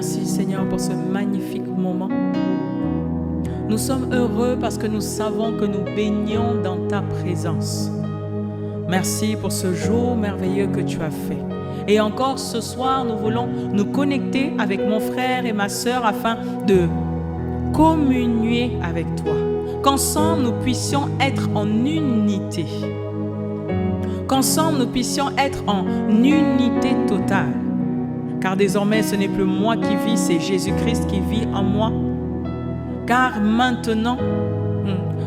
Merci Seigneur pour ce magnifique moment. Nous sommes heureux parce que nous savons que nous baignons dans ta présence. Merci pour ce jour merveilleux que tu as fait. Et encore ce soir, nous voulons nous connecter avec mon frère et ma sœur afin de communier avec toi. Qu'ensemble, nous puissions être en unité. Qu'ensemble, nous puissions être en unité totale. Car désormais, ce n'est plus moi qui vis, c'est Jésus-Christ qui vit en moi. Car maintenant,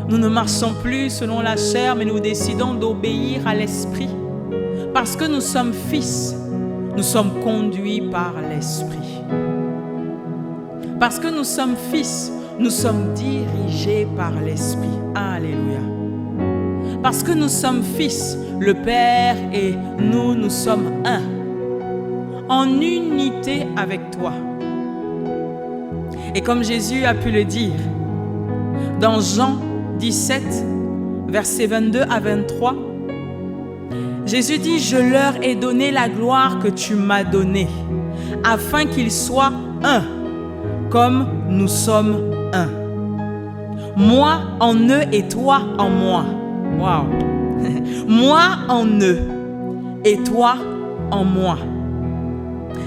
nous ne marchons plus selon la chair, mais nous décidons d'obéir à l'Esprit. Parce que nous sommes fils, nous sommes conduits par l'Esprit. Parce que nous sommes fils, nous sommes dirigés par l'Esprit. Alléluia. Parce que nous sommes fils, le Père et nous sommes un. En unité avec toi. Et comme Jésus a pu le dire, dans Jean 17, versets 22 à 23, Jésus dit, « Je leur ai donné la gloire que tu m'as donnée, afin qu'ils soient un, comme nous sommes un. Moi en eux et toi en moi. » Wow. Moi en eux et toi en moi.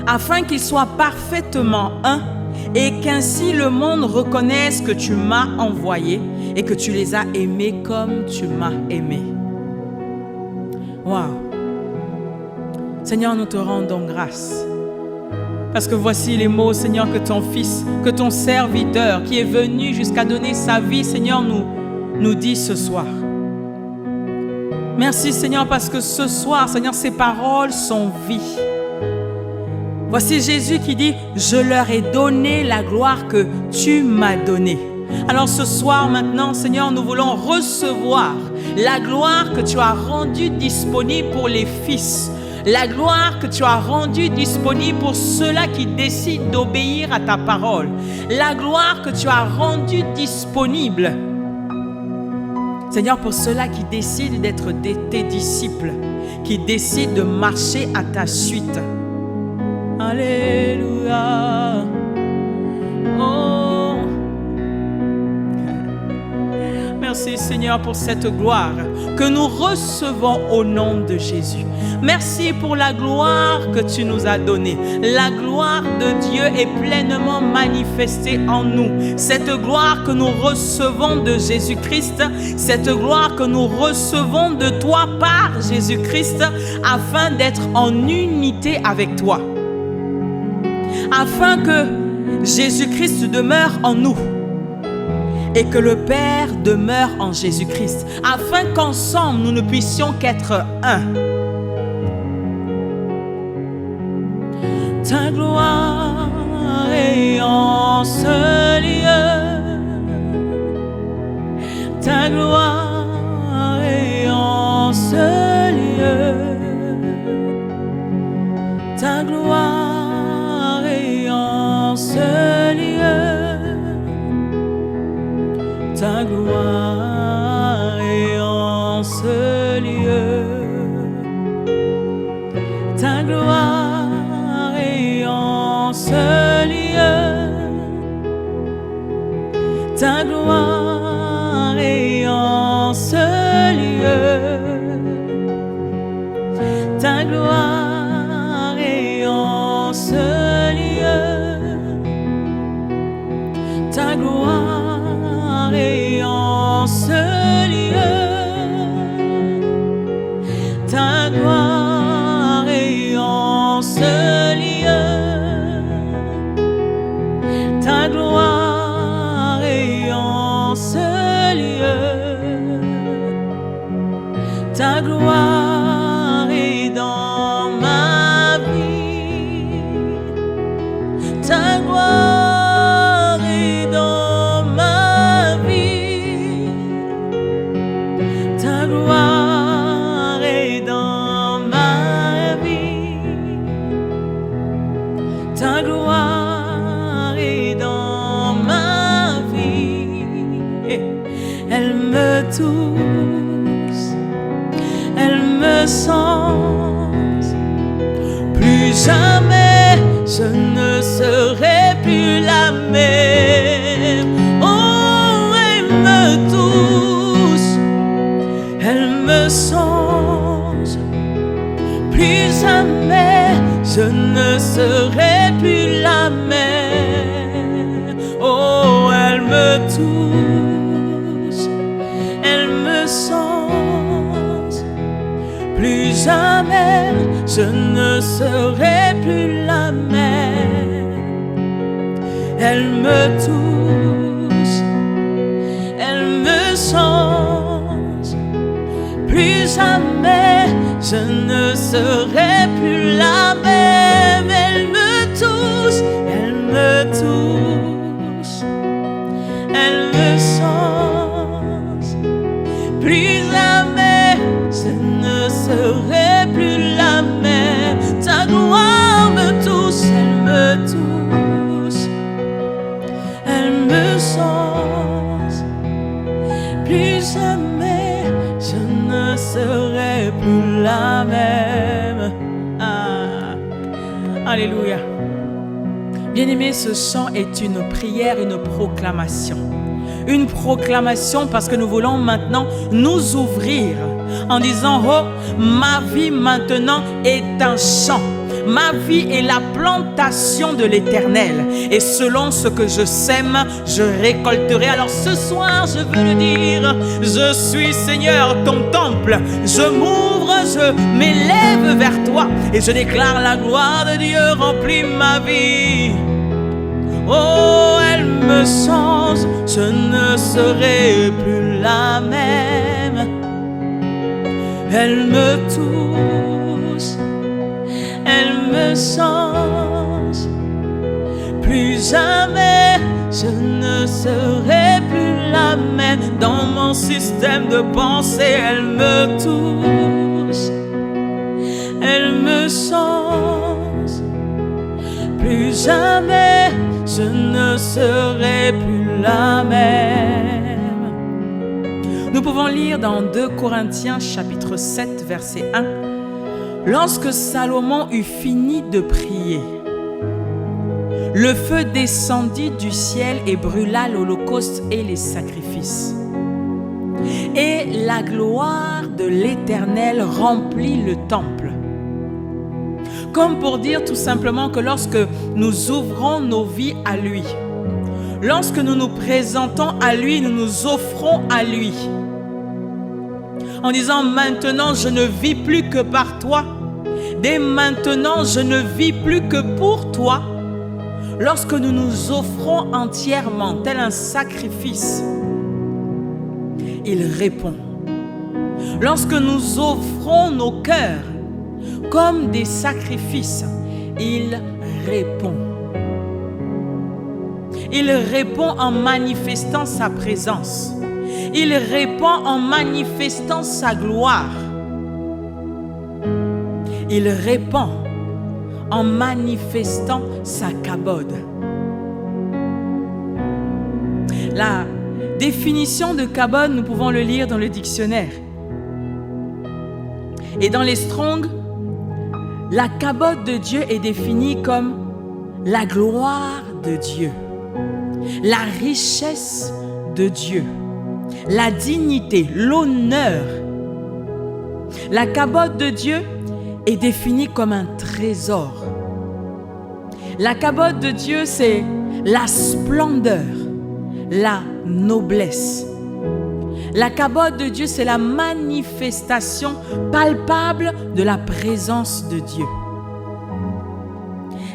Afin qu'ils soient parfaitement un et qu'ainsi le monde reconnaisse que tu m'as envoyé et que tu les as aimés comme tu m'as aimé. Wow. Seigneur, nous te rendons grâce. Parce que voici les mots, Seigneur, que ton Fils, que ton serviteur qui est venu jusqu'à donner sa vie, Seigneur, nous dit ce soir. Merci, Seigneur, parce que ce soir, Seigneur, ces paroles sont vie. Voici Jésus qui dit, « Je leur ai donné la gloire que tu m'as donnée. » Alors ce soir maintenant, Seigneur, nous voulons recevoir la gloire que tu as rendue disponible pour les fils. La gloire que tu as rendue disponible pour ceux-là qui décident d'obéir à ta parole. La gloire que tu as rendue disponible, Seigneur, pour ceux-là qui décident d'être tes disciples, qui décident de marcher à ta suite. Alléluia. Oh. Merci Seigneur pour cette gloire que nous recevons au nom de Jésus. Merci pour la gloire que tu nous as donnée. La gloire de Dieu est pleinement manifestée en nous. Cette gloire que nous recevons de Jésus-Christ, cette gloire que nous recevons de toi par Jésus-Christ, afin d'être en unité avec toi. Afin que Jésus-Christ demeure en nous et que le Père demeure en Jésus-Christ, afin qu'ensemble nous ne puissions qu'être un. Ta gloire est en ce lieu, ta gloire est en ce lieu, ta gloire est en ce lieu, ta gloire est en ce lieu, ta gloire est en ce lieu, ta gloire est en ce lieu, ta gloire est en ce lieu, ta gloire est en ce lieu, ta gloire est en ce lieu, ta gloire est en ce lieu, ta gloire est dans ma vie, ta gloire est dans ma vie, ta gloire est dans ma vie, ta gloire est dans ma vie. Elle me touche, elle me sent. Plus jamais je ne serai serai plus la même. Oh, elle me touche, elle me sens. Plus jamais, je ne serai plus la même. Elle me touche, elle me change. Plus jamais, je ne serai plus la même. Elle me touche, elle me touche, elle me change. Plus jamais, je ne serai plus la même. Ta gloire me touche, elle me touche, elle me change. Plus jamais, je ne serai plus la même. Ah. Alléluia. Bien-aimé, ce chant est une prière, une proclamation. Une proclamation parce que nous voulons maintenant nous ouvrir en disant: oh, ma vie maintenant est un chant. Ma vie est la plantation de l'Éternel. Et selon ce que je sème, je récolterai. Alors ce soir, je veux le dire, je suis Seigneur, ton temple. Je m'ouvre, je m'élève vers toi. Et je déclare la gloire de Dieu remplit ma vie. Oh, elle me change, je ne serai plus la même. Elle me touche, elle me change. Plus jamais, je ne serai plus la même. Dans mon système de pensée, elle me touche, elle me change. Plus jamais, je ne serai plus la même. Nous pouvons lire dans 2 Corinthiens chapitre 7 verset 1. Lorsque Salomon eut fini de prier, le feu descendit du ciel et brûla l'holocauste et les sacrifices. Et la gloire de l'Éternel remplit le temple. Comme pour dire tout simplement que lorsque nous ouvrons nos vies à lui, lorsque nous nous présentons à lui, nous nous offrons à lui, en disant: maintenant je ne vis plus que par toi, dès maintenant je ne vis plus que pour toi. Lorsque nous nous offrons entièrement tel un sacrifice, il répond. Lorsque nous offrons nos cœurs comme des sacrifices, il répond. Il répond en manifestant sa présence. Il répond en manifestant sa gloire. Il répond en manifestant sa kabod. La définition de kabod, nous pouvons le lire dans le dictionnaire. Et dans les Strong, la kabod de Dieu est définie comme la gloire de Dieu, la richesse de Dieu, la dignité, l'honneur. La kabod de Dieu est définie comme un trésor. La kabod de Dieu, c'est la splendeur, la noblesse. La kabod de Dieu, c'est la manifestation palpable de la présence de Dieu.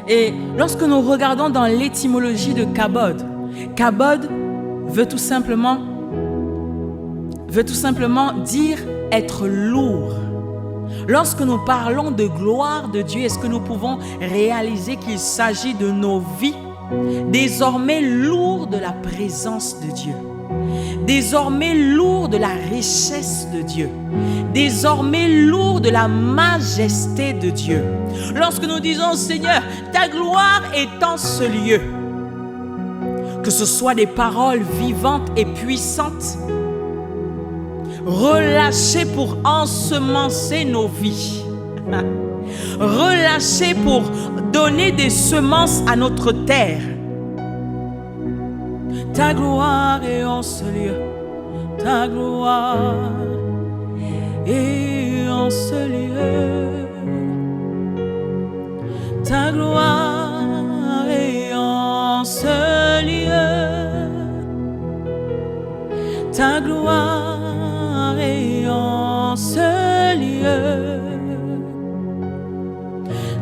Et lorsque nous regardons dans l'étymologie de kabod, kabod veut tout simplement dire être lourd. Lorsque nous parlons de gloire de Dieu, est-ce que nous pouvons réaliser qu'il s'agit de nos vies désormais lourdes de la présence de Dieu, désormais lourds de la richesse de Dieu, désormais lourds de la majesté de Dieu. Lorsque nous disons: Seigneur, ta gloire est en ce lieu, que ce soit des paroles vivantes et puissantes, relâchées pour ensemencer nos vies, relâchées pour donner des semences à notre terre. Ta gloire est en ce lieu, ta gloire est en ce lieu, Ta gloire est en ce lieu. Ta gloire est en ce lieu.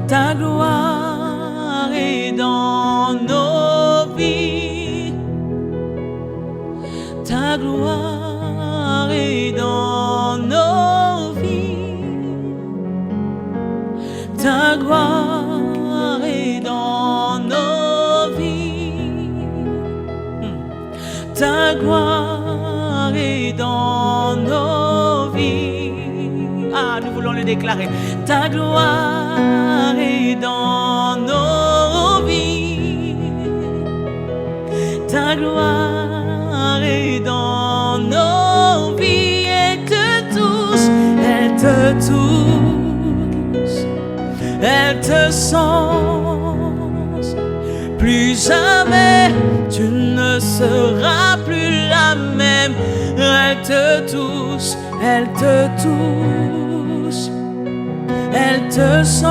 Ta gloire est dans nos vies. Ta gloire est dans nos vies. Ta gloire est dans nos vies. Ta gloire est dans nos vies. Ah, nous voulons le déclarer. Ta gloire est dans nos vies. Ta gloire est dans nos vies. Elle te touche, elle te touche, elle te sent. Plus jamais tu ne seras plus la même. Elle te touche, elle te touche, elle te sent.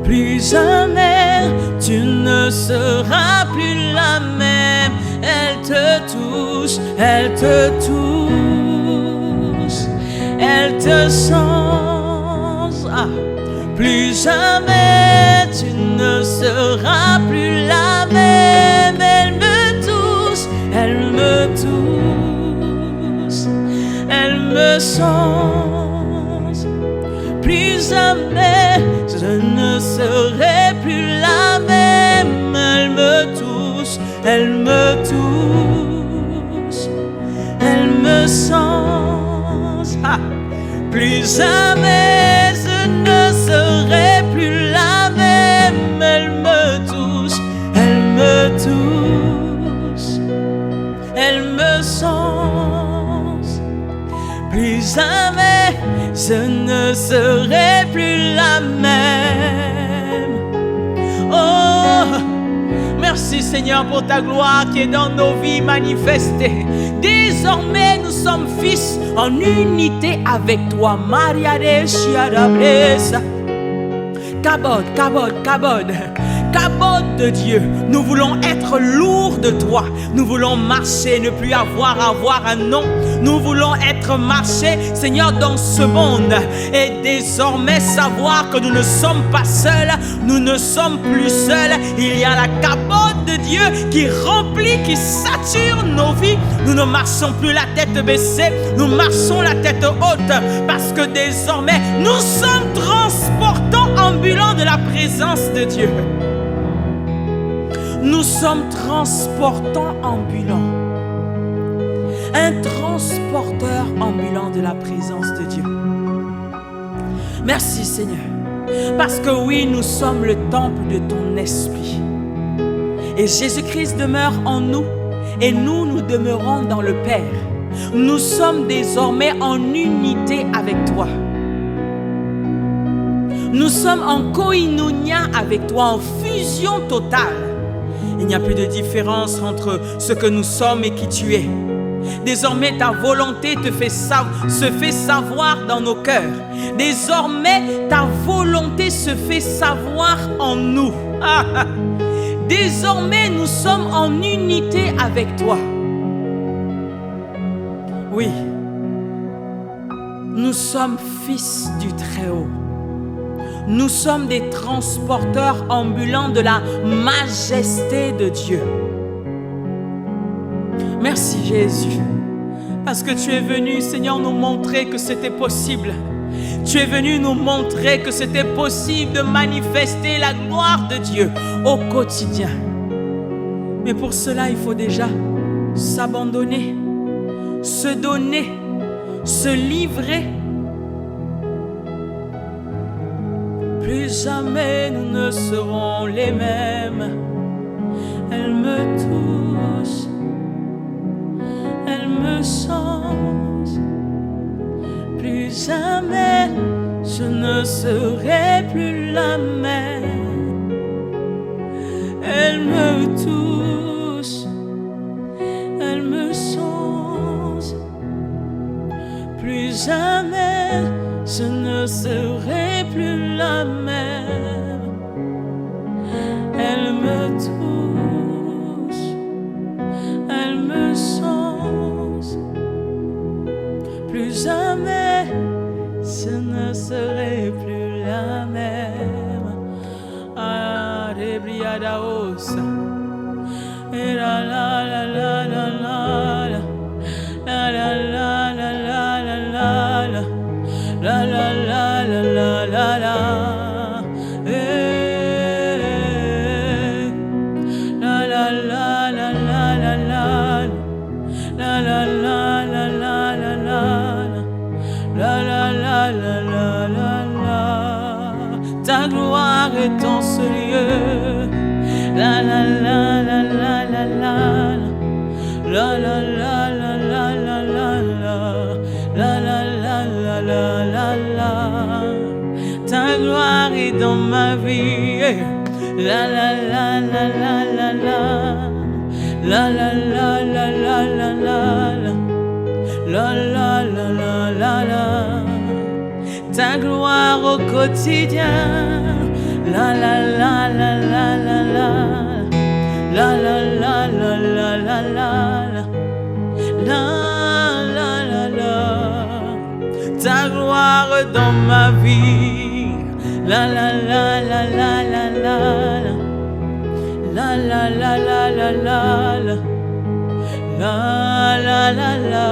Plus jamais tu ne seras plus la même. Elle te touche, elle te touche, elle te sent. Ah. Plus jamais tu ne seras plus la même. Elle me touche, elle me touche, elle me sent. Plus jamais je ne serai plus la même. Elle me touche, elle me touche, elle me sent. Ah. Plus jamais je ne serai plus la même. Elle me touche, elle me touche, elle me sent. Plus jamais je ne serai plus la même. Oh, merci Seigneur pour ta gloire qui est dans nos vies manifestée. Désormais nous sommes fils en unité avec toi. Maria de Chiarabresa. Kabod, kabod, kabod. Kabod de Dieu, nous voulons être lourds de toi. Nous voulons marcher, ne plus avoir un nom. Nous voulons être marchés, Seigneur, dans ce monde. Et désormais savoir que nous ne sommes pas seuls. Nous ne sommes plus seuls. Il y a la kabod de Dieu qui remplit, qui sature nos vies. Nous ne marchons plus la tête baissée. Nous marchons la tête haute. Parce que désormais, nous sommes transportants ambulants de la présence de Dieu. Nous sommes transportants ambulants. Un transporteur ambulant de la présence de Dieu. Merci Seigneur. Parce que oui, nous sommes le temple de ton esprit. Et Jésus-Christ demeure en nous. Et nous, nous demeurons dans le Père. Nous sommes désormais en unité avec toi. Nous sommes en koinonia avec toi, en fusion totale. Il n'y a plus de différence entre ce que nous sommes et qui tu es. Désormais, ta volonté se fait savoir dans nos cœurs. Désormais, ta volonté se fait savoir en nous. Désormais, nous sommes en unité avec toi. Oui, nous sommes fils du Très-Haut. Nous sommes des transporteurs ambulants de la majesté de Dieu. Merci Jésus, parce que tu es venu, Seigneur, nous montrer que c'était possible. Tu es venu nous montrer que c'était possible de manifester la gloire de Dieu au quotidien. Mais pour cela, il faut déjà s'abandonner, se donner, se livrer. Plus jamais nous ne serons les mêmes. Elle me touche, elle me sent. Plus jamais je ne serai plus la même. Elle me touche, elle me sent. Plus jamais je ne serai plus la même. Elle me touche, elle me sens. Plus jamais, je ne serai plus la même. Ah, rebriada osa. Et la la la la la la la la la la la la la la la la la la la. La la la la la la la la la la la la la la la la la. Ta gloire est en ce lieu. La la la la la la la la la la la la la la la la la. Ta gloire est dans ma vie. La la la la la la la la la la la la la la la la la la. Ta gloire au quotidien. La la la la la la la la la la la la la la la la. Ta gloire dans ma vie. La la la la la la la la la la la la la la la la.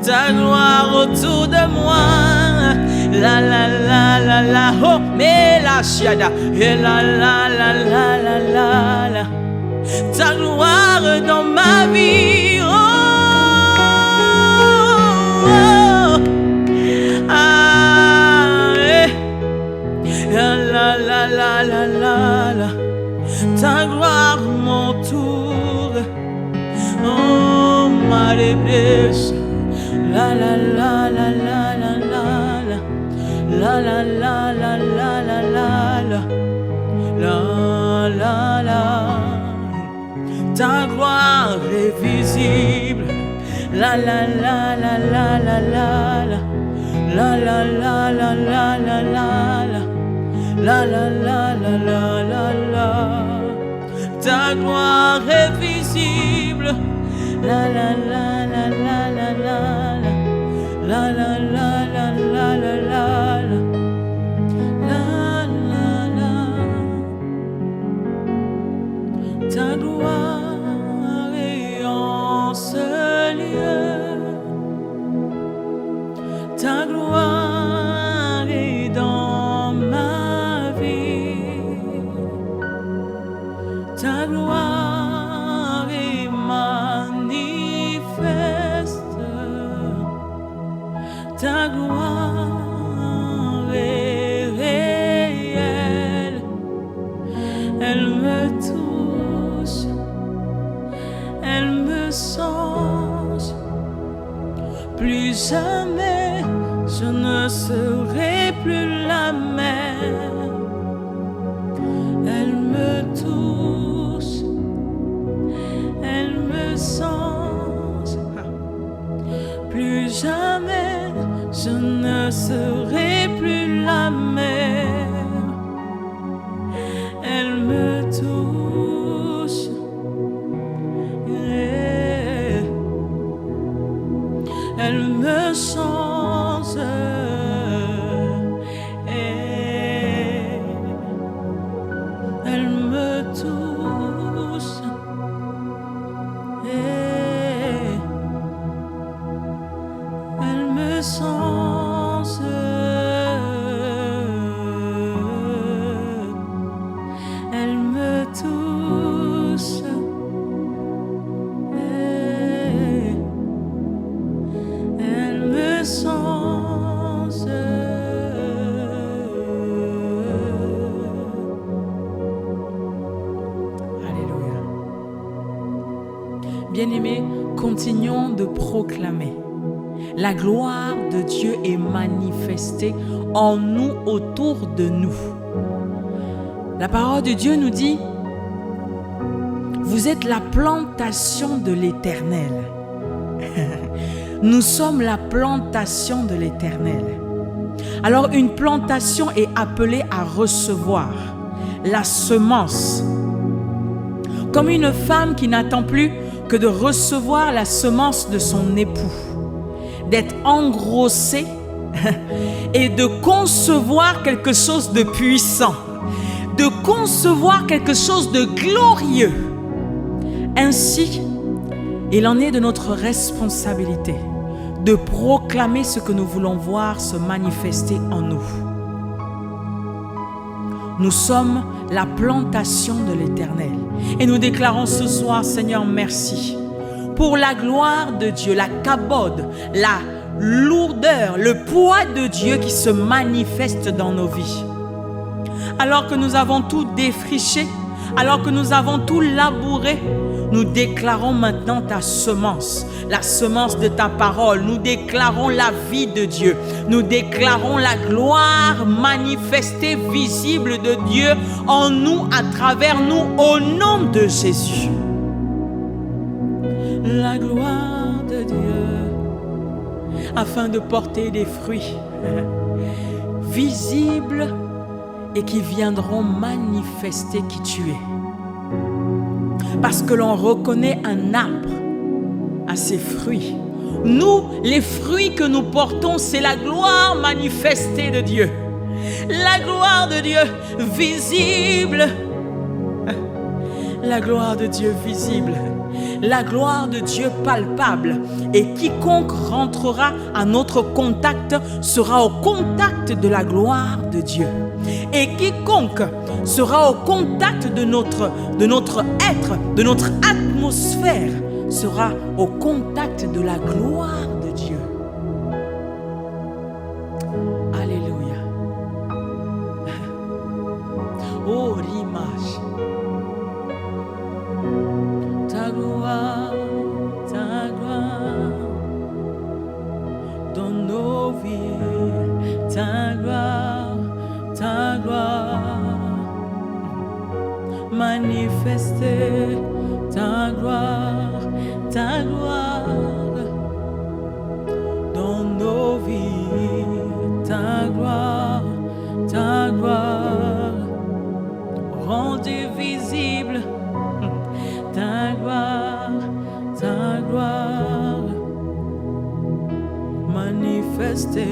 Ta gloire autour de moi. La la la la la. Oh, mais la chiada. Et la la la la la la la. Ta gloire dans ma vie. Oh, oh. Ah, eh. La la la la la la la. Ta gloire m'entoure. Oh, ma dépresse. La la la la la la la la la la la la la la la la. Ta gloire est visible. La la la la la la la la la la la la la la la la la la. Ta gloire est visible. La la la la la la la la la la la la la la. Ta gloire est en ce lieu. Ta gloire est dans ma vie. Ta gloire est manifeste. Ta gloire est réelle. Elle me touche, elle me sens. Plus jamais je ne serai plus la même. Elle me touche, elle me sens. Plus jamais je ne serai plus la même. Elle me touche. Elle me change. Elle me touche. Elle me change. Elle me touche. Elle me change. Alléluia. Bien-aimés, continuons de proclamer. La gloire de Dieu est manifestée en nous, autour de nous. La parole de Dieu nous dit: vous êtes la plantation de l'Éternel. Nous sommes la plantation de l'Éternel. Alors une plantation est appelée à recevoir la semence. Comme une femme qui n'attend plus que de recevoir la semence de son époux, d'être engrossée et de concevoir quelque chose de puissant, de concevoir quelque chose de glorieux. Ainsi, il en est de notre responsabilité de proclamer ce que nous voulons voir se manifester en nous. Nous sommes la plantation de l'Éternel. Et nous déclarons ce soir, Seigneur, merci pour la gloire de Dieu, la kabod, la lourdeur, le poids de Dieu qui se manifeste dans nos vies. Alors que nous avons tout défriché, alors que nous avons tout labouré, nous déclarons maintenant ta semence, la semence de ta parole. Nous déclarons la vie de Dieu. Nous déclarons la gloire manifestée, visible de Dieu en nous, à travers nous, au nom de Jésus. La gloire de Dieu, afin de porter des fruits visibles et qui viendront manifester qui tu es. Parce que l'on reconnaît un arbre à ses fruits. Nous, les fruits que nous portons, c'est la gloire manifestée de Dieu. La gloire de Dieu visible. La gloire de Dieu visible. La gloire de Dieu palpable. Et quiconque rentrera à notre contact sera au contact de la gloire de Dieu. Et quiconque sera au contact de notre être, de notre atmosphère, sera au contact de la gloire de Dieu. Alléluia. Oh, l'image. Ta gloire dans nos vies, ta gloire, manifester ta gloire dans nos vies, ta gloire, rendue visible, ta gloire, manifester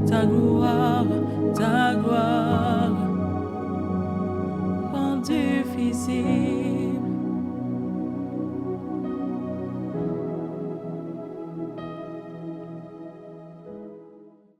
ta gloire.